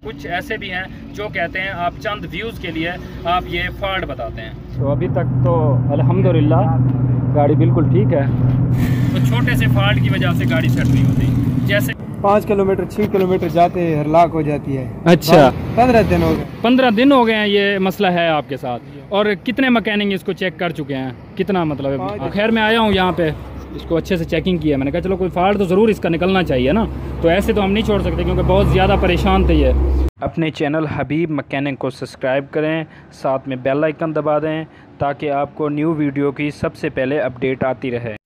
कुछ ऐसे भी हैं जो कहते हैं आप चंद व्यूज़ के लिए आप ये फॉल्ट बताते हैं। तो अभी तक तो अल्हम्दुलिल्लाह गाड़ी बिल्कुल ठीक है। तो छोटे से फॉल्ट की वजह से गाड़ी सेट नहीं होती। जैसे 5 किलोमीटर 6 किलोमीटर जाते हरलाक हो जाती है। अच्छा, 15 दिन हो गए। 15 दिन हो गए हैं ये मसला है आपके साथ। और कितने मैकेनिक इसको चेक कर चुके हैं? कितना मतलब है? खैर मैं आया हूँ यहाँ पे, इसको अच्छे से चेकिंग किया। मैंने कहा चलो कोई फॉल्ट तो ज़रूर इसका निकलना चाहिए ना, तो ऐसे तो हम नहीं छोड़ सकते क्योंकि बहुत ज़्यादा परेशान थे ये। अपने चैनल हबीब मैकेनिक को सब्सक्राइब करें, साथ में बेल आइकन दबा दें ताकि आपको न्यू वीडियो की सबसे पहले अपडेट आती रहे।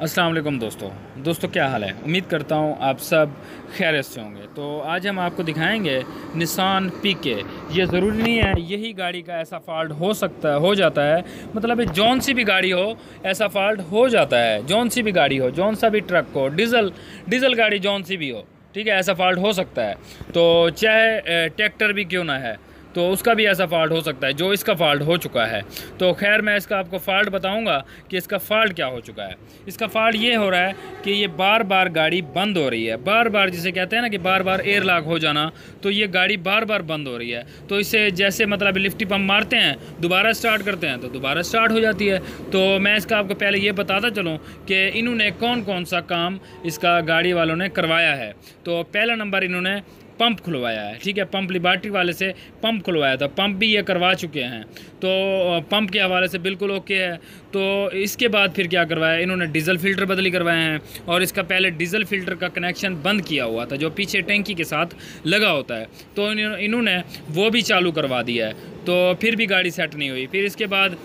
अस्सलाम वालेकुम दोस्तों क्या हाल है? उम्मीद करता हूँ आप सब खैरियत से होंगे। तो आज हम आपको दिखाएंगे निसान पीके। ये ज़रूरी नहीं है यही गाड़ी का ऐसा फॉल्ट हो जाता है, मतलब जौन सी भी गाड़ी हो ऐसा फॉल्ट हो जाता है। जौन सी भी गाड़ी हो, जौन सा भी ट्रक हो, डीजल गाड़ी जौन सी भी हो, ठीक है, ऐसा फॉल्ट हो सकता है। तो चाहे ट्रैक्टर भी क्यों ना है तो उसका भी ऐसा फॉल्ट हो सकता है जो इसका फॉल्ट हो चुका है। तो खैर मैं इसका आपको फॉल्ट बताऊंगा कि इसका फॉल्ट क्या हो चुका है। इसका फॉल्ट ये हो रहा है कि ये बार बार गाड़ी बंद हो रही है। बार बार जिसे कहते हैं ना कि बार बार एयर लॉक हो जाना, तो ये गाड़ी बार बार बंद हो रही है। तो इसे जैसे मतलब लिफ्टी पंप मारते हैं, दोबारा स्टार्ट करते हैं तो दोबारा स्टार्ट हो जाती है। तो मैं इसका आपको पहले ये बताता चलूँ कि इन्होंने कौन कौन सा काम इसका गाड़ी वालों ने करवाया है। तो पहला नंबर इन्होंने पंप खुलवाया है, ठीक है, पंप लिबर्टी वाले से पंप खुलवाया था। पंप भी ये करवा चुके हैं, तो पंप के हवाले से बिल्कुल ओके है। तो इसके बाद फिर क्या करवाया इन्होंने, डीजल फ़िल्टर बदली करवाए हैं। और इसका पहले डीजल फ़िल्टर का कनेक्शन बंद किया हुआ था जो पीछे टैंकी के साथ लगा होता है, तो इन्होंने वो भी चालू करवा दिया है। तो फिर भी गाड़ी सेट नहीं हुई। फिर इसके बाद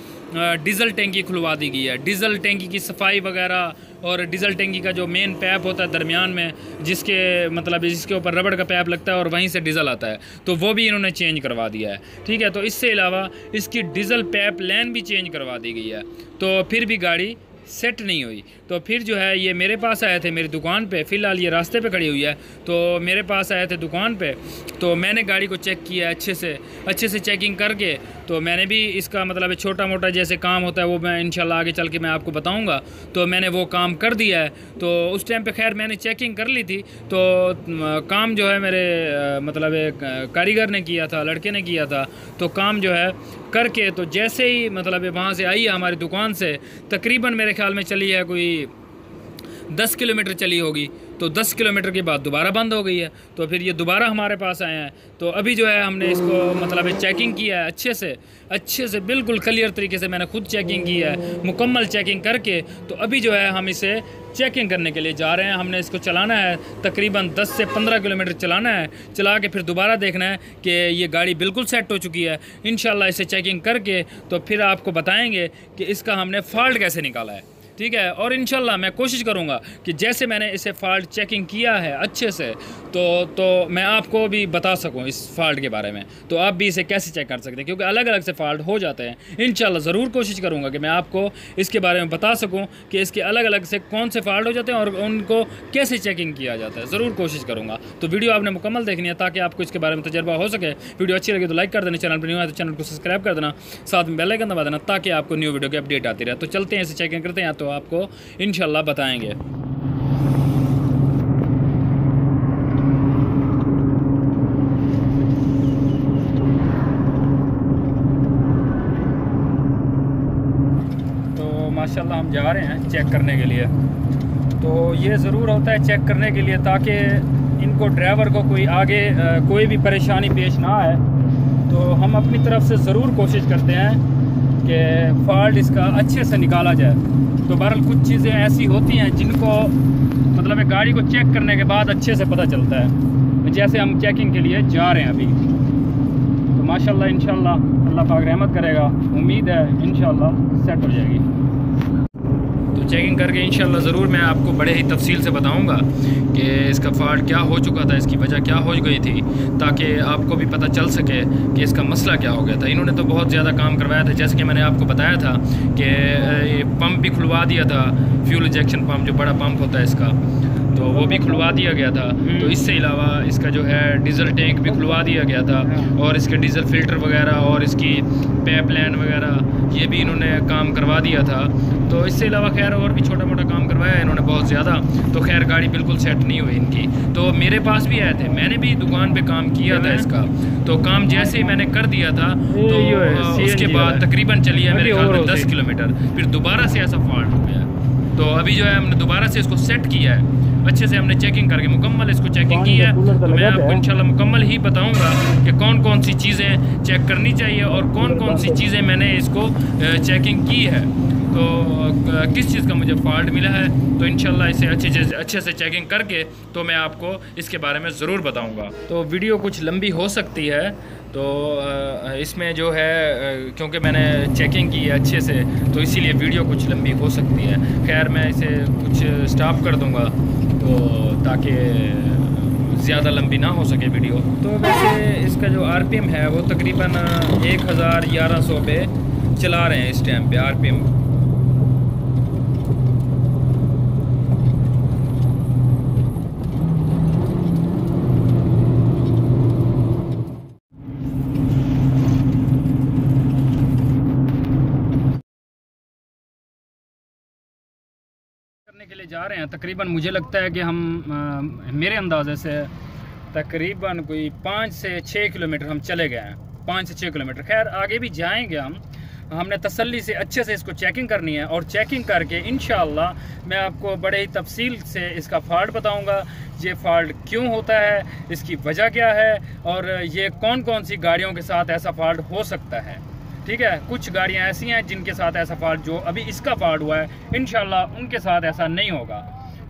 डीजल टैंकी खुलवा दी गई है। डीजल टैंकी की सफाई वगैरह, और डीजल टैंकी का जो मेन पैप होता है दरमियान में, जिसके ऊपर रबड़ का पैप लगता है और वहीं से डीजल आता है, तो वो भी इन्होंने चेंज करवा दिया है, ठीक है। तो इससे अलावा इसकी डीजल पैप लाइन भी चेंज करवा दी गई है। तो फिर भी गाड़ी सेट नहीं हुई। तो फिर जो है ये मेरे पास आए थे मेरी दुकान पे। फ़िलहाल ये रास्ते पे खड़ी हुई है, तो मेरे पास आए थे दुकान पे। तो मैंने गाड़ी को चेक किया अच्छे से चेकिंग करके। तो मैंने भी इसका मतलब छोटा मोटा जैसे काम होता है वो मैं इंशाल्लाह आगे चल के मैं आपको बताऊंगा। तो मैंने वो काम कर दिया है। तो उस टाइम पे खैर मैंने चेकिंग कर ली थी। तो काम जो है मेरे मतलब एक कारीगर ने किया था, लड़के ने किया था। तो काम जो है करके, तो जैसे ही मतलब वहाँ से आई है हमारी दुकान से, तकरीबन मेरे ख्याल में चली है कोई 10 किलोमीटर चली होगी। तो 10 किलोमीटर के बाद दोबारा बंद हो गई है। तो फिर ये दोबारा हमारे पास आए हैं। तो अभी जो है हमने इसको मतलब चेकिंग किया है अच्छे से बिल्कुल क्लियर तरीके से मैंने खुद चेकिंग की है, मुकम्मल चेकिंग करके। तो अभी जो है हम इसे चेकिंग करने के लिए जा रहे हैं। हमने इसको चलाना है तकरीबन 10 से 15 किलोमीटर चलाना है। चला के फिर दोबारा देखना है कि ये गाड़ी बिल्कुल सेट हो चुकी है। इंशाल्लाह इसे चेकिंग करके तो फिर आपको बताएंगे कि इसका हमने फॉल्ट कैसे निकाला है, ठीक है। और इंशाल्लाह मैं कोशिश करूंगा कि जैसे मैंने इसे फॉल्ट चेकिंग किया है अच्छे से, तो मैं आपको भी बता सकूं इस फॉल्ट के बारे में। तो आप भी इसे कैसे चेक कर सकते हैं, क्योंकि अलग अलग से फॉल्ट हो जाते हैं। इंशाल्लाह ज़रूर कोशिश करूंगा कि मैं आपको इसके बारे में बता सकूं कि इसके अलग अलग से कौन से फॉल्ट हो जाते हैं और उनको कैसे चेकिंग किया जाता है। ज़रूर कोशिश करूँगा। तो वीडियो आपने मुकम्मल देखनी है ताकि आपको इसके बारे में तजुर्बा हो सके। वीडियो अच्छी लगी तो लाइक कर देना, चैनल पर न्यू है तो चैनल को सब्सक्राइब कर देना, साथ में बेल आइकन दबा देना ताकि आपको न्यू वीडियो की अपडेट आती रहे। तो चलते हैं, इसे चेकिंग करते हैं, तो आपको इंशाल्लाह बताएंगे। तो माशाल्लाह हम जा रहे हैं चेक करने के लिए। तो ये ज़रूर होता है चेक करने के लिए ताकि इनको ड्राइवर को कोई आगे कोई भी परेशानी पेश ना आए। तो हम अपनी तरफ से ज़रूर कोशिश करते हैं कि फॉल्ट इसका अच्छे से निकाला जाए। तो बहरहाल कुछ चीज़ें ऐसी होती हैं जिनको मतलब गाड़ी को चेक करने के बाद अच्छे से पता चलता है। जैसे हम चेकिंग के लिए जा रहे हैं अभी, तो माशाल्लाह इंशाल्लाह अल्लाह पाक रहमत करेगा, उम्मीद है इंशाल्लाह सेट हो जाएगी। तो चेकिंग करके इंशाल्लाह ज़रूर मैं आपको बड़े ही तफसील से बताऊंगा कि इसका फॉल्ट क्या हो चुका था, इसकी वजह क्या हो गई थी, ताकि आपको भी पता चल सके कि इसका मसला क्या हो गया था। इन्होंने तो बहुत ज़्यादा काम करवाया था, जैसे कि मैंने आपको बताया था कि पंप भी खुलवा दिया था, फ्यूल इंजेक्शन पंप जो बड़ा पंप होता है इसका। तो वो भी खुलवा दिया गया था। तो इससे अलावा इसका जो है डीजल टैंक भी खुलवा दिया गया था और इसके डीजल फिल्टर वगैरह और इसकी पाइपलाइन वगैरह ये भी इन्होंने काम करवा दिया था। तो इससे अलावा खैर और भी छोटा मोटा काम करवाया इन्होंने बहुत ज़्यादा। तो खैर गाड़ी बिल्कुल सेट नहीं हुई इनकी। तो मेरे पास भी आए थे, मैंने भी दुकान पे काम किया था इसका। तो काम जैसे ही मैंने कर दिया था तो उसके बाद तकरीबन चलिए मेरे ख्याल में 10 किलोमीटर, फिर दोबारा से ऐसा फॉल्ट हो गया। तो अभी जो है हमने दोबारा से इसको सेट किया है, अच्छे से हमने चेकिंग करके मुकम्मल इसको चेकिंग की है। तो मैं आपको इंशाल्लाह मुकम्मल ही बताऊंगा कि कौन कौन सी चीज़ें चेक करनी चाहिए और कौन कौन सी चीज़ें मैंने इसको चेकिंग की है, तो किस चीज़ का मुझे फॉल्ट मिला है। तो इंशाल्लाह इसे अच्छे से चेकिंग करके तो मैं आपको इसके बारे में ज़रूर बताऊंगा। तो वीडियो कुछ लंबी हो सकती है, तो इसमें जो है क्योंकि मैंने चेकिंग की है अच्छे से, तो इसीलिए वीडियो कुछ लंबी हो सकती है। खैर मैं इसे कुछ स्टॉप कर दूंगा तो ताकि ज़्यादा लंबी ना हो सके वीडियो। तो वैसे इसका जो RPM है वो तकरीबन 1100 पे चला रहे हैं इस टाइम पे RPM। के लिए जा रहे हैं तकरीबन मुझे लगता है कि हम मेरे अंदाजे से तकरीबन कोई 5 से 6 किलोमीटर हम चले गए हैं, 5 से 6 किलोमीटर। खैर आगे भी जाएंगे हमने तसल्ली से अच्छे से इसको चेकिंग करनी है और चेकिंग करके इंशाअल्लाह मैं आपको बड़े ही तफसील से इसका फॉल्ट बताऊंगा। ये फॉल्ट क्यों होता है, इसकी वजह क्या है और ये कौन कौन सी गाड़ियों के साथ ऐसा फॉल्ट हो सकता है। ठीक है, कुछ गाड़ियां ऐसी हैं जिनके साथ ऐसा फॉल्ट, जो अभी इसका फॉल्ट हुआ है, इंशाल्लाह उनके साथ ऐसा नहीं होगा।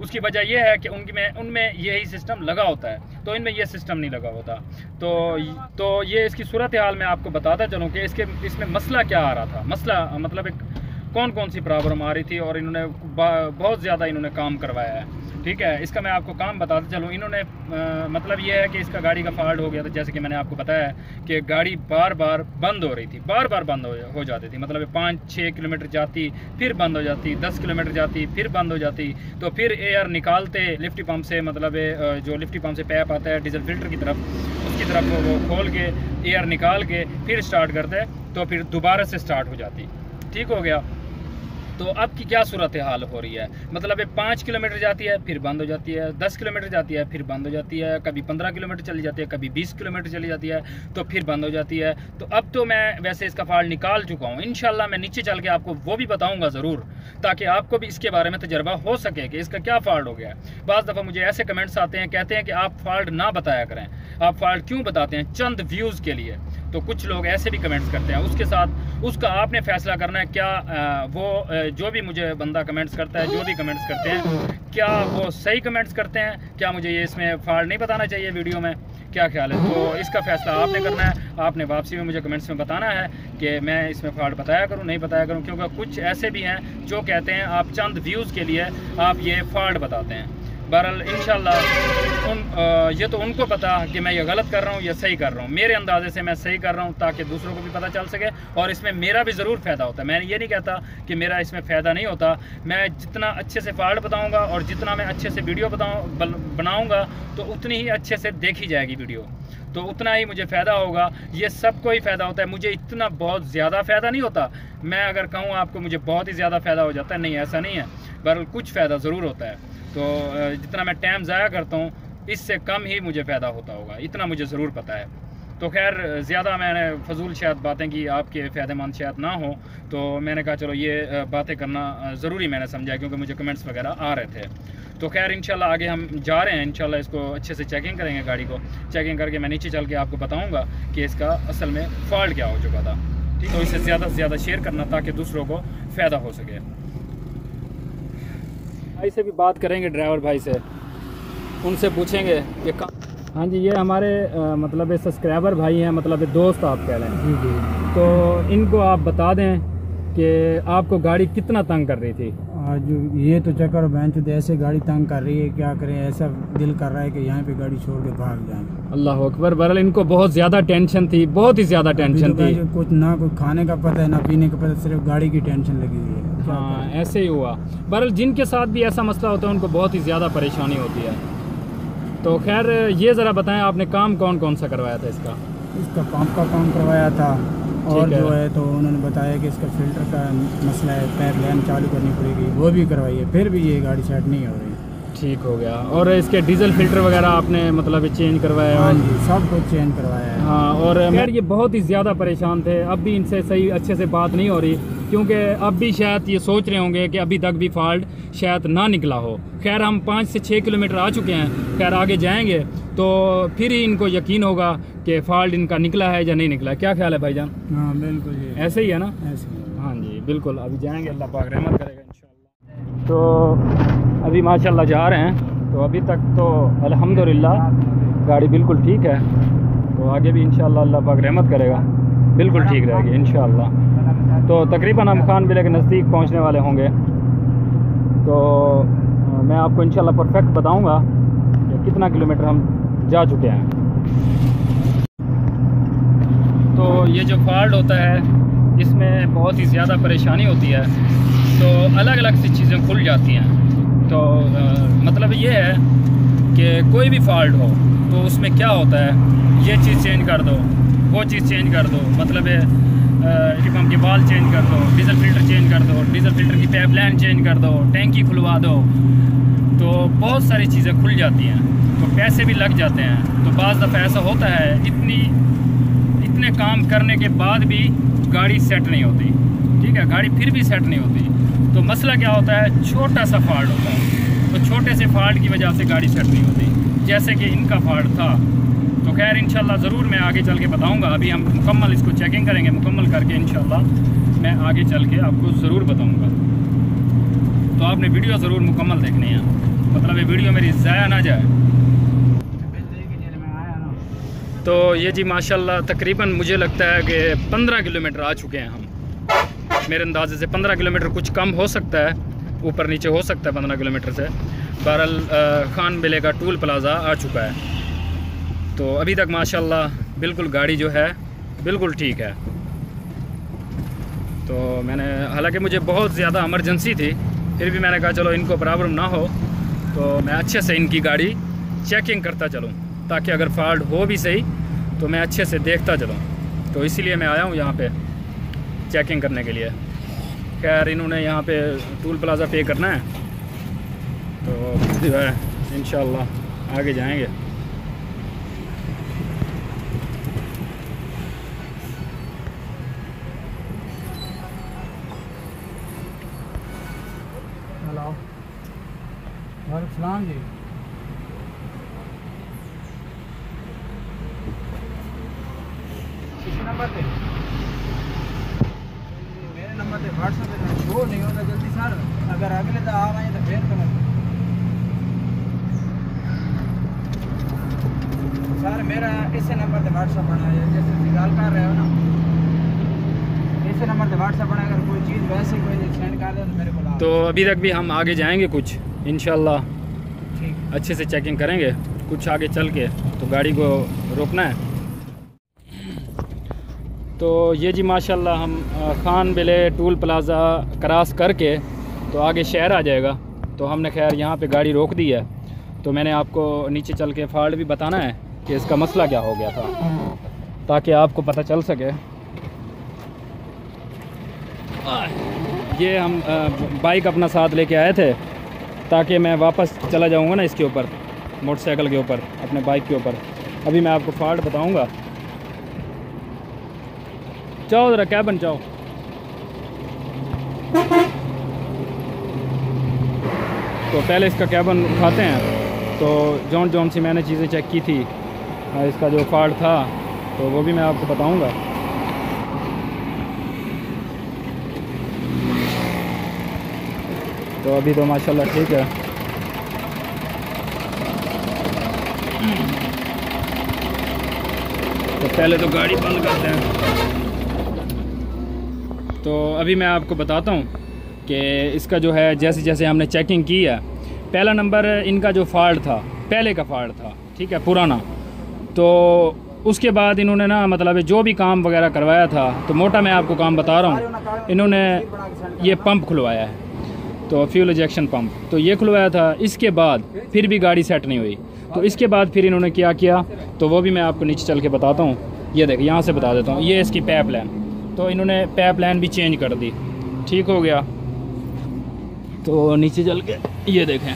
उसकी वजह यह है कि उनमें यही सिस्टम लगा होता है, तो इनमें यह सिस्टम नहीं लगा होता। तो ये इसकी सूरत हाल मैं आपको बताता चलूँ कि इसमें मसला क्या आ रहा था। मसला मतलब कौन कौन सी प्रॉब्लम आ रही थी और इन्होंने बहुत ज़्यादा इन्होंने काम करवाया है। ठीक है, इसका मैं आपको काम बताता चलूँ। इन्होंने मतलब ये है कि इसका गाड़ी का फॉल्ट हो गया था, जैसे कि मैंने आपको बताया कि गाड़ी बार बार बंद हो रही थी, बार बार बंद हो जाती थी। मतलब 5-6 किलोमीटर जाती फिर बंद हो जाती, 10 किलोमीटर जाती फिर बंद हो जाती। तो फिर एयर निकालते लिफ्टी पंप से, मतलब जो लिफ्टी पंप से पैप आता है डीजल फिल्टर की तरफ, उसकी तरफ वो खोल के एयर निकाल के फिर स्टार्ट करते, तो फिर दोबारा से स्टार्ट हो जाती। ठीक हो गया। तो अब की क्या सूरत हाल हो रही है, मतलब 5 किलोमीटर जाती है फिर बंद हो जाती है, 10 किलोमीटर जाती है फिर बंद हो जाती है, कभी 15 किलोमीटर चली जाती है, कभी 20 किलोमीटर चली जाती है, तो फिर बंद हो जाती है। तो अब तो मैं वैसे इसका फॉल्ट निकाल चुका हूँ, इंशाल्लाह मैं नीचे चल के आपको वो भी बताऊँगा ज़रूर, ताकि आपको भी इसके बारे में तजर्बा हो सके कि इसका क्या फॉल्ट हो गया है। बाज़ दफ़ा मुझे ऐसे कमेंट्स आते हैं, कहते हैं कि आप फॉल्ट ना बताया करें, आप फॉल्ट क्यों बताते हैं, चंद व्यूज़ के लिए। तो कुछ लोग ऐसे भी कमेंट्स करते हैं, उसके साथ उसका आपने फैसला करना है। क्या वो जो भी मुझे बंदा कमेंट्स करता है, जो भी कमेंट्स करते हैं, क्या वो सही कमेंट्स करते हैं, क्या मुझे ये इसमें फॉल्ट नहीं बताना चाहिए वीडियो में, क्या ख्याल है। तो इसका फैसला आपने करना है, आपने वापसी में मुझे कमेंट्स में बताना है कि मैं इसमें फॉल्ट बताया करूँ नहीं बताया करूँ। क्योंकि कुछ ऐसे भी हैं जो कहते हैं आप चंद व्यूज़ के लिए आप ये फॉल्ट बताते हैं। बहरहाल इंशाल्लाह ये तो उनको पता कि मैं ये गलत कर रहा हूँ या सही कर रहा हूँ। मेरे अंदाजे से मैं सही कर रहा हूँ ताकि दूसरों को भी पता चल सके, और इसमें मेरा भी ज़रूर फ़ायदा होता है। मैं ये नहीं कहता कि मेरा इसमें फ़ायदा नहीं होता। मैं जितना अच्छे से फॉल्ट बताऊँगा और जितना मैं अच्छे से वीडियो बनाऊँगा तो उतनी ही अच्छे से देखी जाएगी वीडियो, तो उतना ही मुझे फ़ायदा होगा। ये सबको ही फ़ायदा होता है, मुझे इतना बहुत ज़्यादा फ़ायदा नहीं होता। मैं अगर कहूँ आपको मुझे बहुत ही ज़्यादा फ़ायदा हो जाता है, नहीं ऐसा नहीं है, बहरहाल कुछ फ़ायदा ज़रूर होता है। तो जितना मैं टाइम ज़ाया करता हूँ इससे कम ही मुझे फ़ायदा होता होगा, इतना मुझे ज़रूर पता है। तो खैर ज़्यादा मैंने फजूल शायद बातें की, आपके फ़ायदेमंद शायद ना हो, तो मैंने कहा चलो ये बातें करना ज़रूरी मैंने समझा, क्योंकि मुझे कमेंट्स वगैरह आ रहे थे। तो खैर इंशाल्लाह आगे हम जा रहे हैं, इंशाल्लाह इसको अच्छे से चेकिंग करेंगे, गाड़ी को चेकिंग करके मैं नीचे चल के आपको बताऊँगा कि इसका असल में फॉल्ट क्या हो चुका था। ठीक, तो इसे ज़्यादा से ज़्यादा शेयर करना ताकि दूसरों को फ़ायदा हो सके। भाई से भी बात करेंगे, ड्राइवर भाई से, उनसे पूछेंगे कि हाँ जी ये हमारे मतलब सब्सक्राइबर भाई हैं, मतलब दोस्त आप कह रहे हैं। जी। तो इनको आप बता दें कि आपको गाड़ी कितना तंग कर रही थी। आज ये तो चक्कर बेंच तो ऐसे गाड़ी तंग कर रही है, क्या करें, ऐसा दिल कर रहा है कि यहाँ पे गाड़ी छोड़ के भाग जाएं। अल्लाह अकबर। बहरहाल इनको बहुत ज़्यादा टेंशन थी, बहुत ही ज़्यादा टेंशन थी। कुछ ना कुछ खाने का पता है ना पीने का पता, सिर्फ गाड़ी की टेंशन लगी हुई है। हाँ ऐसे ही हुआ। बहरहाल जिनके साथ भी ऐसा मसला होता है उनको बहुत ही ज़्यादा परेशानी होती है। तो खैर ये ज़रा बताएं, आपने काम कौन कौन सा करवाया था इसका? इसका पंप का काम करवाया था, और जो है तो उन्होंने बताया कि इसका फ़िल्टर का मसला है, पैर लैम्प चालू करनी पड़ेगी, वो भी करवाई है, फिर भी ये गाड़ी सेट नहीं हो रही। ठीक हो गया। और इसके डीजल फिल्टर वगैरह आपने मतलब चेंज करवाया? हाँ जी, सब कुछ चेंज करवाया है। हाँ। और खैर ये बहुत ही ज़्यादा परेशान थे, अब भी इनसे सही अच्छे से बात नहीं हो रही, क्योंकि अब भी शायद ये सोच रहे होंगे कि अभी तक भी फॉल्ट शायद ना निकला हो। खैर हम 5 से 6 किलोमीटर आ चुके हैं, खैर आगे जाएंगे तो फिर ही इनको यकीन होगा कि फॉल्ट इनका निकला है या नहीं निकला है। क्या ख्याल है भाईजान? हाँ बिल्कुल, ऐसे ही है ना? ऐसे ही। हाँ जी बिल्कुल। अभी जाएंगे, अल्लाह पाक रहमत करेगा इंशाल्लाह। तो अभी माशाल्लाह जा रहे हैं, तो अभी तक तो अल्हम्दुलिल्लाह गाड़ी बिल्कुल ठीक है, तो आगे भी इंशाल्लाह अल्लाह पाक रहमत करेगा, बिल्कुल ठीक रहेगी इंशाल्लाह। तो तकरीबन हम खान बिले के नज़दीक पहुंचने वाले होंगे, तो मैं आपको इंशाल्लाह परफेक्ट बताऊंगा कि कितना किलोमीटर हम जा चुके हैं। तो ये जो फॉल्ट होता है इसमें बहुत ही ज़्यादा परेशानी होती है, तो अलग अलग सी चीज़ें खुल जाती हैं। तो मतलब ये है कि कोई भी फॉल्ट हो तो उसमें क्या होता है, ये चीज़ चेंज कर दो, वो चीज़ चेंज कर दो, मतलब पंप के बाल चेंज कर दो, डीजल फिल्टर चेंज कर दो, डीजल फिल्टर की पाइपलाइन चेंज कर दो, टैंकी खुलवा दो, तो बहुत सारी चीज़ें खुल जाती हैं, तो पैसे भी लग जाते हैं। तो बाज़ दफ़ा ऐसा होता है इतने काम करने के बाद भी गाड़ी सेट नहीं होती, ठीक है, गाड़ी फिर भी सेट नहीं होती। तो मसला क्या होता है, छोटा सा फॉल्ट होता है, तो छोटे से फॉल्ट की वजह से गाड़ी सेट नहीं होती, जैसे कि इनका फॉल्ट था। तो खैर इंशाल्लाह ज़रूर मैं आगे चल के बताऊंगा, अभी हम मुकम्मल इसको चेकिंग करेंगे, मुकम्मल करके इंशाल्लाह मैं आगे चल के आपको ज़रूर बताऊंगा। तो आपने वीडियो ज़रूर मुकम्मल देखनी है, मतलब ये वीडियो मेरी ज़ाया ना जाए। तो ये जी माशाल्लाह तकरीबन मुझे लगता है कि 15 किलोमीटर आ चुके हैं हम, मेरे अंदाजे से 15 किलोमीटर, कुछ कम हो सकता है, ऊपर नीचे हो सकता है 15 किलोमीटर से। बहरहाल खान बिले का टूल प्लाज़ा आ चुका है, तो अभी तक माशाल्लाह बिल्कुल गाड़ी जो है बिल्कुल ठीक है। तो मैंने, हालांकि मुझे बहुत ज़्यादा इमरजेंसी थी, फिर भी मैंने कहा चलो इनको प्रॉब्लम ना हो तो मैं अच्छे से इनकी गाड़ी चेकिंग करता चलूँ, ताकि अगर फॉल्ट हो भी सही तो मैं अच्छे से देखता चलूँ। तो इसीलिए मैं आया हूँ यहाँ पे चेकिंग करने के लिए। खैर इन्होंने यहाँ पे टूल प्लाज़ा पे करना है, तो जो है इंशाल्लाह आगे जाएंगे। हेलो, वालेकुम सलाम जी। किस नंबर पे? मेरे नंबर पे व्हाट्सएप पे शो नहीं होता जल्दी सर, अगर अगले तो आ रहे तो फिर करो सर। मेरा इस नंबर पे व्हाट्सएप बना है, जैसे गाल कर रहे हो ना, इस नंबर पे व्हाट्सएप बना, अगर कोई चीज़ वैसे कोई सेंड कर दे तो मेरे को। तो अभी तक भी हम आगे जाएंगे कुछ इंशाल्लाह, ठीक, अच्छे से चेकिंग करेंगे कुछ आगे चल के, तो गाड़ी को रोकना है। तो ये जी माशाल्लाह हम खान बिले टूल प्लाज़ा क्रॉस करके तो आगे शहर आ जाएगा, तो हमने खैर यहाँ पे गाड़ी रोक दी है। तो मैंने आपको नीचे चल के फॉल्ट भी बताना है कि इसका मसला क्या हो गया था, ताकि आपको पता चल सके। ये हम बाइक अपना साथ लेके आए थे, ताकि मैं वापस चला जाऊँगा ना इसके ऊपर, मोटरसाइकिल के ऊपर, अपने बाइक के ऊपर। अभी मैं आपको फॉल्ट बताऊँगा। चाओ ज़रा कैबन चाओ। तो पहले इसका कैबन उठाते हैं, तो जौन सी मैंने चीज़ें चेक की थी, इसका जो फॉल्ट था तो वो भी मैं आपको बताऊंगा। तो अभी तो माशाल्लाह ठीक है। तो पहले तो गाड़ी बंद करते हैं। तो अभी मैं आपको बताता हूँ कि इसका जो है जैसे जैसे हमने चेकिंग की है, पहला नंबर इनका जो फॉल्ट था, पहले का फॉल्ट था, ठीक है, पुराना। तो उसके बाद इन्होंने ना मतलब जो भी काम वगैरह करवाया था, तो मोटा मैं आपको काम बता रहा हूँ, इन्होंने ये पंप खुलवाया है, तो फ्यूल इंजेक्शन पंप, तो ये खुलवाया था। इसके बाद फिर भी गाड़ी सेट नहीं हुई, तो इसके बाद फिर इन्होंने क्या किया, तो वो भी मैं आपको नीचे चल के बताता हूँ। ये देखिए, यहाँ से बता देता हूँ, ये इसकी पाइप लाइन, तो इन्होंने पाइप लाइन भी चेंज कर दी, ठीक हो गया। तो नीचे चल के ये देखें,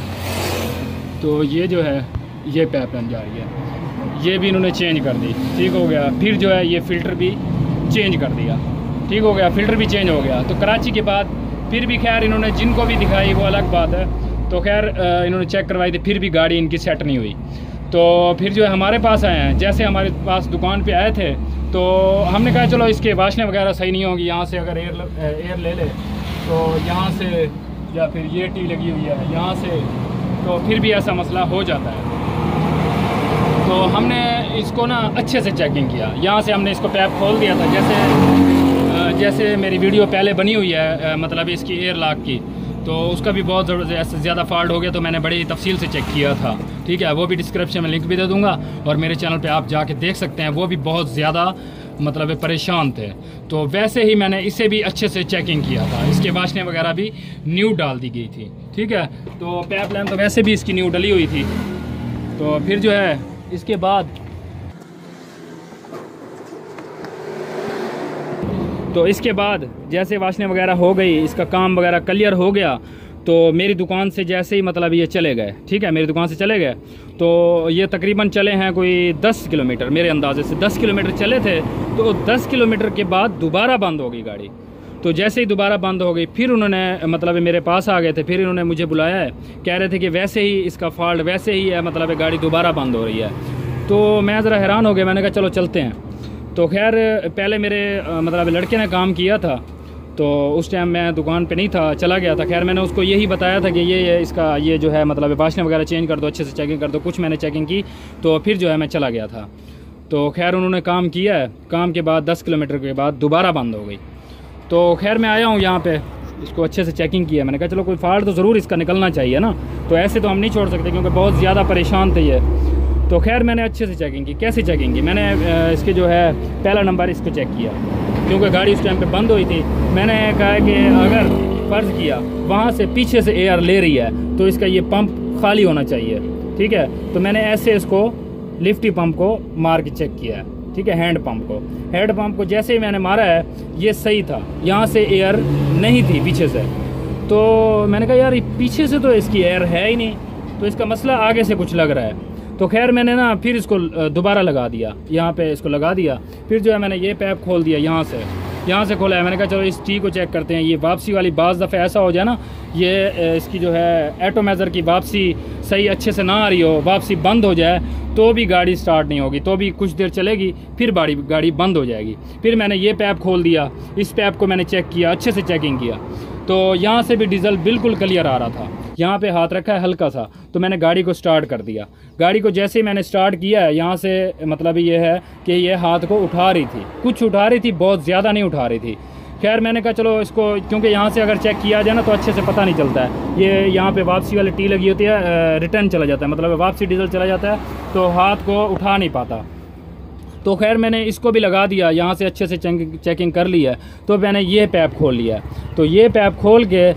तो ये जो है ये पाइप लाइन जा रही है, ये भी इन्होंने चेंज कर दी, ठीक हो गया। फिर जो है ये फ़िल्टर भी चेंज कर दिया, ठीक हो गया, फ़िल्टर भी चेंज हो गया। तो कराची के बाद फिर भी खैर इन्होंने जिनको भी दिखाई वो अलग बात है, तो खैर इन्होंने चेक करवाई थी, फिर भी गाड़ी इनकी सेट नहीं हुई। तो फिर जो है हमारे पास आए हैं, जैसे हमारे पास दुकान पे आए थे, तो हमने कहा चलो इसके वाशने वगैरह सही नहीं होगी, यहाँ से अगर एयर ले ले तो यहाँ से, या फिर ये टी लगी हुई है यहाँ से, तो फिर भी ऐसा मसला हो जाता है। तो हमने इसको ना अच्छे से चेकिंग किया, यहाँ से हमने इसको पैप खोल दिया था, जैसे मेरी वीडियो पहले बनी हुई है मतलब इसकी एयर लॉक की, तो उसका भी बहुत ज़्यादा फॉल्ट हो गया, तो मैंने बड़ी तफसील से चेक किया था, ठीक है। वो भी डिस्क्रिप्शन में लिंक भी दे दूँगा, और मेरे चैनल पे आप जाके देख सकते हैं, वो भी बहुत ज़्यादा मतलब परेशान थे। तो वैसे ही मैंने इसे भी अच्छे से चेकिंग किया था, इसके वाशने वगैरह भी न्यू डाल दी गई थी, ठीक है। तो पाइप लाइन तो वैसे भी इसकी न्यू डली हुई थी। तो फिर जो है इसके बाद जैसे वाशने वगैरह हो गई, इसका काम वगैरह क्लियर हो गया, तो मेरी दुकान से जैसे ही मतलब ये चले गए, ठीक है, मेरी दुकान से चले गए, तो ये तकरीबन चले हैं कोई 10 किलोमीटर, मेरे अंदाजे से 10 किलोमीटर चले थे। तो 10 किलोमीटर के बाद दोबारा बंद हो गई गाड़ी। तो जैसे ही दोबारा बंद हो गई, फिर उन्होंने मतलब मेरे पास आ गए थे, फिर इन्होंने मुझे बुलाया है, कह रहे थे कि वैसे ही इसका फॉल्ट वैसे ही है, मतलब गाड़ी दोबारा बंद हो रही है। तो मैं ज़रा हैरान हो गया, मैंने कहा चलो चलते हैं। तो खैर पहले मेरे मतलब लड़के ने काम किया था, तो उस टाइम मैं दुकान पे नहीं था, चला गया था। खैर मैंने उसको यही बताया था कि ये इसका ये जो है मतलब वाशने वगैरह चेंज कर दो, अच्छे से चेकिंग कर दो। कुछ मैंने चेकिंग की, तो फिर जो है मैं चला गया था। तो खैर उन्होंने काम किया है, काम के बाद 10 किलोमीटर के बाद दोबारा बंद हो गई। तो खैर मैं आया हूँ यहाँ पे, इसको अच्छे से चेकिंग किया, मैंने कहा चलो कोई फॉल्ट तो ज़रूर इसका निकलना चाहिए ना, तो ऐसे तो हम नहीं छोड़ सकते, क्योंकि बहुत ज़्यादा परेशान थे ये। तो खैर मैंने अच्छे से चेकिंग की। कैसे चेकिंग की? मैंने इसके जो है पहला नंबर इसको चेक किया, क्योंकि गाड़ी उस टाइम पे बंद हुई थी। मैंने कहा कि अगर फ़र्ज़ किया वहाँ से पीछे से एयर ले रही है, तो इसका ये पंप खाली होना चाहिए, ठीक है। तो मैंने ऐसे इसको लिफ्टी पंप को मार के चेक किया है, ठीक है, हैंड पंप को जैसे ही मैंने मारा है, ये सही था, यहाँ से एयर नहीं थी पीछे से। तो मैंने कहा यार पीछे से तो इसकी एयर है ही नहीं, तो इसका मसला आगे से कुछ लग रहा है। तो खैर मैंने ना फिर इसको दोबारा लगा दिया, यहाँ पे इसको लगा दिया। फिर जो है मैंने ये पैप खोल दिया, यहाँ से खोला है। मैंने कहा चलो इस टी को चेक करते हैं। ये वापसी वाली बाज़ दफ़े ऐसा हो जाए ना, ये इसकी जो है एटोमेज़र की वापसी सही अच्छे से ना आ रही हो, वापसी बंद हो जाए, तो भी गाड़ी स्टार्ट नहीं होगी, तो भी कुछ देर चलेगी, फिर गाड़ी बंद हो जाएगी। फिर मैंने ये पैप खोल दिया, इस पैप को मैंने चेक किया, अच्छे से चेकिंग किया, तो यहाँ से भी डीज़ल बिल्कुल क्लियर आ रहा था। यहाँ पे हाथ रखा है हल्का सा, तो मैंने गाड़ी को स्टार्ट कर दिया। गाड़ी को जैसे ही मैंने स्टार्ट किया है, यहाँ से मतलब ये है कि ये हाथ को उठा रही थी, कुछ उठा रही थी, बहुत ज़्यादा नहीं उठा रही थी। खैर मैंने कहा चलो इसको, क्योंकि यहाँ से अगर चेक किया जाए ना तो अच्छे से पता नहीं चलता है। ये यहाँ पे वापसी वाली टी लगी होती है, रिटर्न चला जाता है, मतलब वापसी डीजल चला जाता है, तो हाथ को उठा नहीं पाता। तो खैर मैंने इसको भी लगा दिया, यहाँ से अच्छे से चेकिंग कर ली है। तो मैंने ये पैप खोल लिया है, तो ये पैप खोल के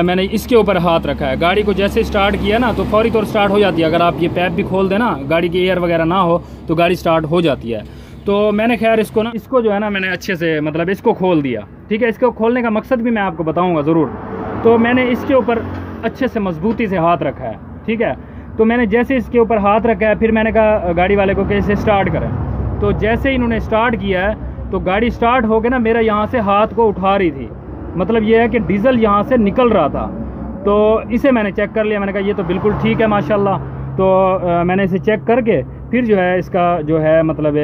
मैंने इसके ऊपर हाथ रखा है। गाड़ी को जैसे स्टार्ट किया ना, तो फौरी तौर स्टार्ट हो जाती है। अगर आप ये पैप भी खोल देना, गाड़ी की एयर वगैरह ना हो, तो गाड़ी स्टार्ट हो जाती है। तो मैंने खैर इसको जो है ना, मैंने अच्छे से मतलब इसको खोल दिया, ठीक है। इसको खोलने का मकसद भी मैं आपको बताऊँगा ज़रूर। तो मैंने इसके ऊपर अच्छे से मजबूती से हाथ रखा है, ठीक है। तो मैंने जैसे इसके ऊपर हाथ रखा है, फिर मैंने कहा गाड़ी वाले को कि इसे स्टार्ट करें। तो जैसे ही इन्होंने स्टार्ट किया है, तो गाड़ी स्टार्ट हो के ना मेरा यहाँ से हाथ को उठा रही थी, मतलब ये है कि डीज़ल यहाँ से निकल रहा था। तो इसे मैंने चेक कर लिया, मैंने कहा ये तो बिल्कुल ठीक है माशाल्लाह। तो मैंने इसे चेक करके फिर जो है इसका जो है मतलब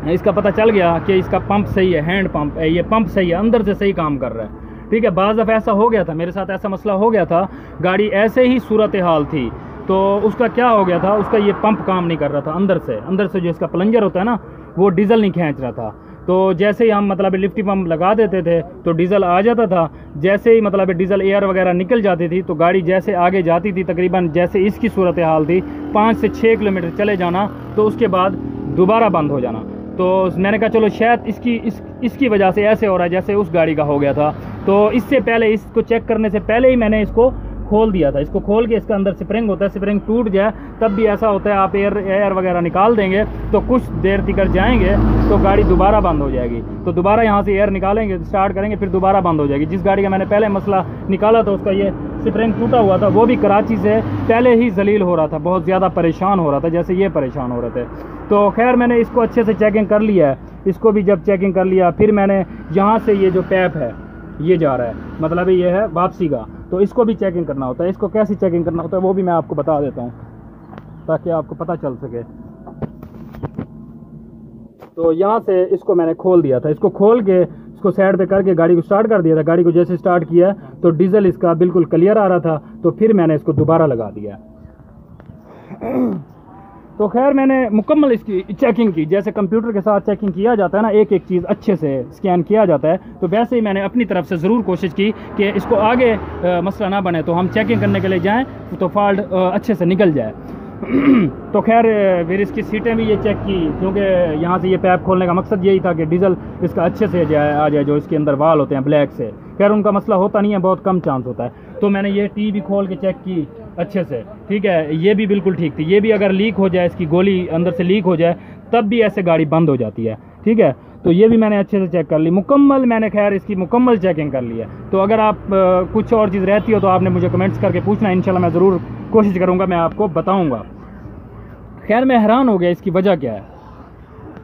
इसका पता चल गया कि इसका पंप सही है, हैंड पंप है, ये पंप सही है, अंदर से सही काम कर रहा है, ठीक है। बाज़ दफ़ा ऐसा हो गया था, मेरे साथ ऐसा मसला हो गया था, गाड़ी ऐसे ही सूरत हाल थी, तो उसका क्या हो गया था, उसका ये पंप काम नहीं कर रहा था, अंदर से जो इसका प्लंजर होता है ना, वो डीज़ल नहीं खींच रहा था। तो जैसे ही हम मतलब लिफ्टी पम्प लगा देते थे तो डीजल आ जाता था। जैसे ही मतलब डीजल एयर वगैरह निकल जाती थी तो गाड़ी जैसे आगे जाती थी, तकरीबन जैसे इसकी सूरत हाल थी 5 से 6 किलोमीटर चले जाना तो उसके बाद दोबारा बंद हो जाना। तो मैंने कहा चलो शायद इसकी वजह से ऐसे हो रहा है जैसे उस गाड़ी का हो गया था। तो इससे पहले, इसको चेक करने से पहले ही मैंने इसको खोल दिया था। इसको खोल के इसका अंदर स्प्रिंग होता है, स्प्रिंग टूट जाए तब भी ऐसा होता है, आप एयर वगैरह निकाल देंगे तो कुछ देर तक जाएंगे तो गाड़ी दोबारा बंद हो जाएगी। तो दोबारा यहाँ से एयर निकालेंगे, स्टार्ट करेंगे, फिर दोबारा बंद हो जाएगी। जिस गाड़ी का मैंने पहले मसला निकाला था उसका ये स्प्रिंग टूटा हुआ था, वो भी कराची से पहले ही जलील हो रहा था, बहुत ज़्यादा परेशान हो रहा था जैसे ये परेशान हो रहे थे। तो खैर मैंने इसको अच्छे से चेकिंग कर लिया है। इसको भी जब चेकिंग कर लिया फिर मैंने यहाँ से ये जो पैप है ये जा रहा है, मतलब ये है वापसी का, तो इसको भी चेकिंग करना होता है। इसको कैसे चेकिंग करना होता है वो भी मैं आपको बता देता हूँ ताकि आपको पता चल सके। तो यहाँ से इसको मैंने खोल दिया था, इसको खोल के इसको साइड पे करके गाड़ी को स्टार्ट कर दिया था। गाड़ी को जैसे स्टार्ट किया तो डीजल इसका बिल्कुल क्लियर आ रहा था, तो फिर मैंने इसको दोबारा लगा दिया। तो खैर मैंने मुकम्मल इसकी चेकिंग की, जैसे कंप्यूटर के साथ चेकिंग किया जाता है ना, एक एक चीज़ अच्छे से स्कैन किया जाता है, तो वैसे ही मैंने अपनी तरफ से ज़रूर कोशिश की कि इसको आगे मसला ना बने, तो हम चेकिंग करने के लिए जाएं तो फॉल्ट अच्छे से निकल जाए। तो खैर फिर इसकी सीटें भी ये चेक की, क्योंकि यहाँ से ये पैप खोलने का मकसद यही था कि डीजल इसका अच्छे से आ जाए, जो इसके अंदर वाल होते हैं ब्लैक से। खैर उनका मसला होता नहीं है, बहुत कम चांस होता है। तो मैंने ये टी भी खोल के चेक की अच्छे से, ठीक है, ये भी बिल्कुल ठीक थी। ये भी अगर लीक हो जाए, इसकी गोली अंदर से लीक हो जाए तब भी ऐसे गाड़ी बंद हो जाती है, ठीक है। तो ये भी मैंने अच्छे से चेक कर ली, मुकम्मल मैंने खैर इसकी मुकम्मल चेकिंग कर ली है। तो अगर आप कुछ और चीज़ रहती हो तो आपने मुझे कमेंट्स करके पूछना, इंशाल्लाह मैं ज़रूर कोशिश करूँगा, मैं आपको बताऊँगा। खैर मैं हैरान हो गया इसकी वजह क्या है,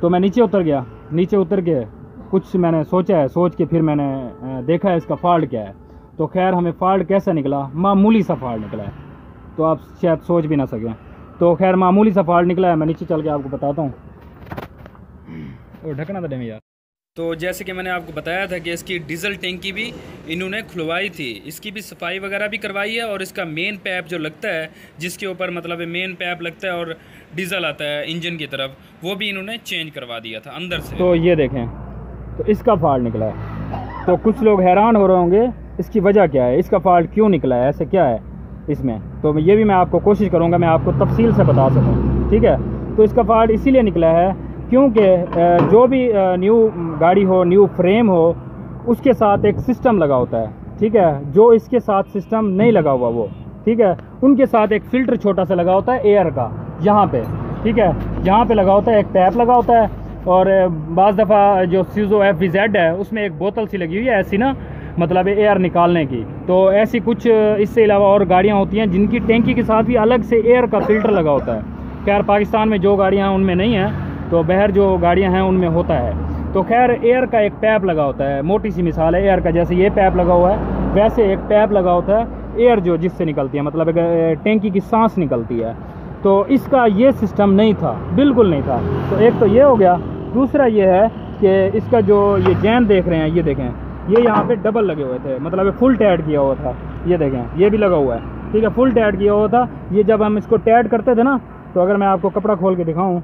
तो मैं नीचे उतर गया। नीचे उतर के कुछ मैंने सोचा है, सोच के फिर मैंने देखा है इसका फॉल्ट क्या है। तो खैर हमें फॉल्ट कैसा निकला, मामूली सा फॉल्ट निकला है, तो आप शायद सोच भी ना सकें। तो खैर मामूली सा फॉल्ट निकला है, मैं नीचे चल के आपको बताता हूँ। और ढकना था डेमी यार। तो जैसे कि मैंने आपको बताया था कि इसकी डीजल टैंकी भी इन्होंने खुलवाई थी, इसकी भी सफाई वगैरह भी करवाई है, और इसका मेन पैप जो लगता है, जिसके ऊपर मतलब मेन पैप लगता है और डीजल आता है इंजन की तरफ, वो भी इन्होंने चेंज करवा दिया था अंदर से। तो ये देखें, तो इसका फॉल्ट निकला है। तो कुछ लोग हैरान हो रहे होंगे इसकी वजह क्या है, इसका फॉल्ट क्यों निकला है, ऐसे क्या है इसमें। तो ये भी मैं आपको कोशिश करूँगा मैं आपको तफसील से बता सकूँ, ठीक है। तो इसका फॉल्ट इसीलिए निकला है क्योंकि जो भी न्यू गाड़ी हो, न्यू फ्रेम हो, उसके साथ एक सिस्टम लगा होता है, ठीक है। जो इसके साथ सिस्टम नहीं लगा हुआ वो, ठीक है, उनके साथ एक फ़िल्टर छोटा सा लगा होता है एयर का, यहाँ पे, ठीक है, यहाँ पे लगा होता है, एक टैप लगा होता है। और बाज़ दफ़ा जो सीजो FVZ है उसमें एक बोतल सी लगी हुई है ऐसी ना, मतलब एयर निकालने की। तो ऐसी कुछ इससे अलावा और गाड़ियाँ होती हैं जिनकी टैंकी के साथ भी अलग से एयर का फ़िल्टर लगा होता है। खैर पाकिस्तान में जो गाड़ियाँ हैं उनमें नहीं है, तो बाहर जो गाड़ियां हैं उनमें होता है। तो खैर एयर का एक पैप लगा होता है, मोटी सी मिसाल है एयर का, जैसे ये पैप लगा हुआ है वैसे एक पैप लगा होता है एयर जो जिससे निकलती है, मतलब टैंकी की सांस निकलती है। तो इसका ये सिस्टम नहीं था, बिल्कुल नहीं था। तो एक तो ये हो गया, दूसरा ये है कि इसका जो ये जैन देख रहे हैं, ये देखें, ये यहाँ पे डबल लगे हुए थे, मतलब फुल टाइट किया हुआ था, ये देखें ये भी लगा हुआ है, ठीक है, फुल टाइट किया हुआ था। ये जब हम इसको टाइट करते थे ना, तो अगर मैं आपको कपड़ा खोल के दिखाऊं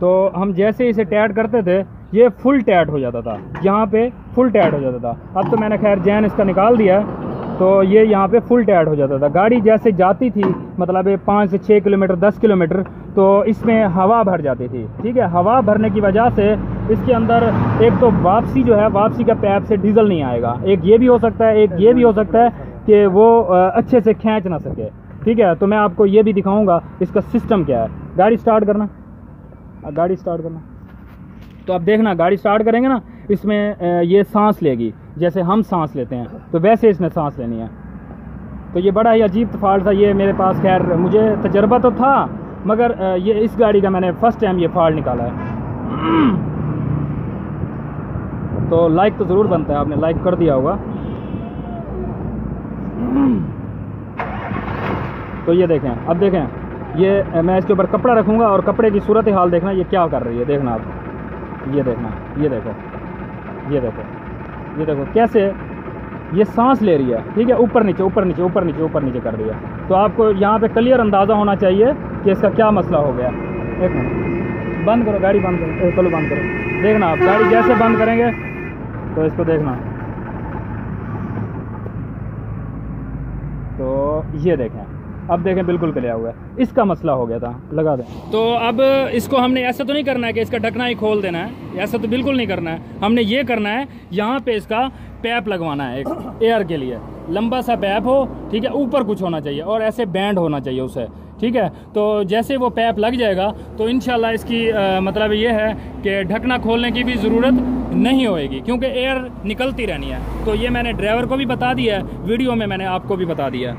तो हम जैसे इसे टाइट करते थे ये फुल टाइट हो जाता था, यहाँ पे फुल टाइट हो जाता था। अब तो मैंने खैर जैन इसका निकाल दिया है, तो ये यहाँ पे फुल टाइट हो जाता था। गाड़ी जैसे जाती थी मतलब 5 से 6 किलोमीटर 10 किलोमीटर, तो इसमें हवा भर जाती थी, ठीक है। हवा भरने की वजह से इसके अंदर एक तो वापसी जो है, वापसी का पैप से डीजल नहीं आएगा, एक ये भी हो सकता है, एक ये भी हो सकता है कि वो अच्छे से खींच ना सके, ठीक है। तो मैं आपको ये भी दिखाऊंगा इसका सिस्टम क्या है। गाड़ी स्टार्ट करना, गाड़ी स्टार्ट करना, तो आप देखना गाड़ी स्टार्ट करेंगे ना, इसमें ये सांस लेगी, जैसे हम सांस लेते हैं तो वैसे इसने सांस लेनी है। तो ये बड़ा ही अजीब फॉल्ट था ये मेरे पास। खैर मुझे तजर्बा तो था, मगर ये इस गाड़ी का मैंने फर्स्ट टाइम ये फॉल्ट निकाला है। तो लाइक तो ज़रूर बनता है, आपने लाइक कर दिया होगा। तो ये देखें, अब देखें, ये मैं इसके ऊपर कपड़ा रखूँगा और कपड़े की सूरत हाल देखना ये क्या कर रही है, देखना आप, ये देखना, ये देखो, ये देखो, ये देखो कैसे ये सांस ले रही है, ठीक है, ऊपर नीचे ऊपर नीचे ऊपर नीचे ऊपर नीचे कर रही है। तो आपको यहाँ पे क्लियर अंदाज़ा होना चाहिए कि इसका क्या मसला हो गया। एक मिनट, बंद करो, गाड़ी बंद करो, चलो बंद करो। देखना आप गाड़ी जैसे बंद करेंगे तो इसको देखना, तो ये देखें, अब देखें बिल्कुल क्लियर हुआ है। इसका मसला हो गया था, लगा दें। तो अब इसको हमने ऐसा तो नहीं करना है कि इसका ढकना ही खोल देना है, ऐसा तो बिल्कुल नहीं करना है। हमने ये करना है, यहाँ पे इसका पैप लगवाना है, एक एयर के लिए लंबा सा पैप हो, ठीक है, ऊपर कुछ होना चाहिए और ऐसे बैंड होना चाहिए उसे, ठीक है। तो जैसे वो पैप लग जाएगा तो इंशाल्लाह इसकी मतलब ये है कि ढकना खोलने की भी ज़रूरत नहीं होएगी, क्योंकि एयर निकलती रहनी है। तो ये मैंने ड्राइवर को भी बता दिया है, वीडियो में मैंने आपको भी बता दिया है।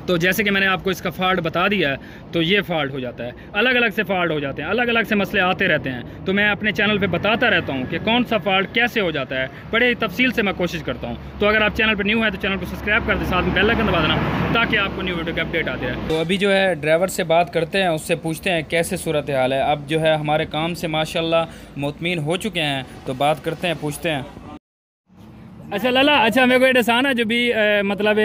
तो जैसे कि मैंने आपको इसका फॉल्ट बता दिया है, तो ये फॉल्ट हो जाता है, अलग अलग से फॉल्ट हो जाते हैं, अलग अलग से मसले आते रहते हैं। तो मैं अपने चैनल पे बताता रहता हूँ कि कौन सा फॉल्ट कैसे हो जाता है, बड़े तफसील से मैं कोशिश करता हूँ। तो अगर आप चैनल पे न्यू है तो चैनल को सब्सक्राइब कर दें, साथ में बेल आइकन दबा देना ताकि आपको न्यू वीडियो की अपडेट आती रहे। तो अभी जो है ड्राइवर से बात करते हैं, उससे पूछते हैं कैसे सूरत हाल है। अब जो है हमारे काम से माशाल्लाह मुतमीन हो चुके हैं, तो बात करते हैं, पूछते हैं। अच्छा लाला, अच्छा मेरे को ये डसान है जो भी मतलब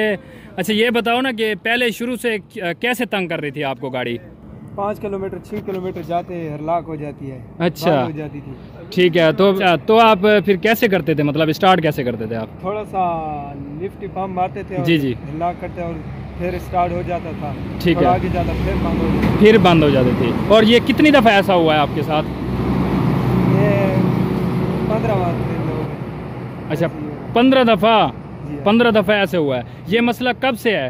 अच्छा ये बताओ ना कि पहले शुरू से कैसे तंग कर रही थी आपको गाड़ी? 5 किलोमीटर 6 किलोमीटर जाते हरलाक हो जाती है। अच्छा, हो जाती थी। ठीक है। तो आप फिर कैसे करते थे, मतलब स्टार्ट कैसे करते थे आप? थोड़ा सा लिफ्ट पंप मारते थे और जी जी हरलाक करते और फिर स्टार्ट हो जाता था। ठीक है, आगे जाता फिर बंद हो जाती थी। और ये कितनी दफ़ा ऐसा हुआ है आपके साथ? ये 15 दिन हो गए। अच्छा, 15 दफ़ा? 15 दफ़ा ऐसे हुआ है। ये मसला कब से है?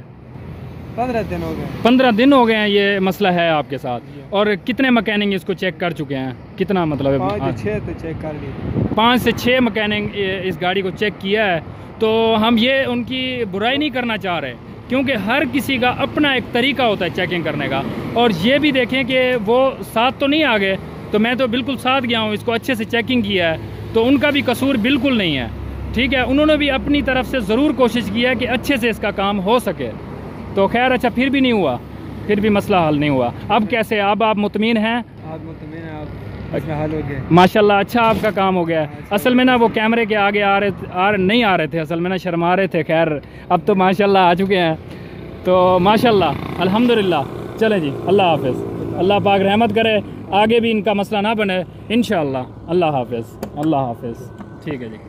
15 दिन हो गए। 15 दिन हो गए हैं ये मसला है आपके साथ। और कितने मैकेनिक इसको चेक कर चुके हैं? कितना मतलब? 5 से 6 तो चेक कर लिए। 5 से 6 मैकेनिक इस गाड़ी को चेक किया है। तो हम ये उनकी बुराई नहीं करना चाह रहे, क्योंकि हर किसी का अपना एक तरीका होता है चेकिंग करने का। और ये भी देखें कि वो साथ तो नहीं आ गए, तो मैं तो बिल्कुल साथ गया हूँ, इसको अच्छे से चेकिंग किया है, तो उनका भी कसूर बिल्कुल नहीं है, ठीक है। उन्होंने भी अपनी तरफ से ज़रूर कोशिश की है कि अच्छे से इसका काम हो सके। तो खैर अच्छा, फिर भी नहीं हुआ, फिर भी मसला हल नहीं हुआ। अब कैसे, अब आप मुतमीन हैं? आप मुतमीन हैं, आप इसमें हल हो गया माशाल्लाह। अच्छा आपका काम हो गया। असल में ना वो कैमरे के आगे नहीं आ रहे थे, असल में ना शर्मा रहे थे। खैर अब तो माशाल्लाह आ चुके हैं, तो माशाल्लाह अल्हम्दुलिल्लाह। चले जी, अल्लाह हाफ़िज़। अल्लाह पाक रहमत करे, आगे भी इनका मसला ना बने इंशाअल्लाह। अल्लाह हाफ़िज़, अल्लाह हाफ़िज़। ठीक है जी।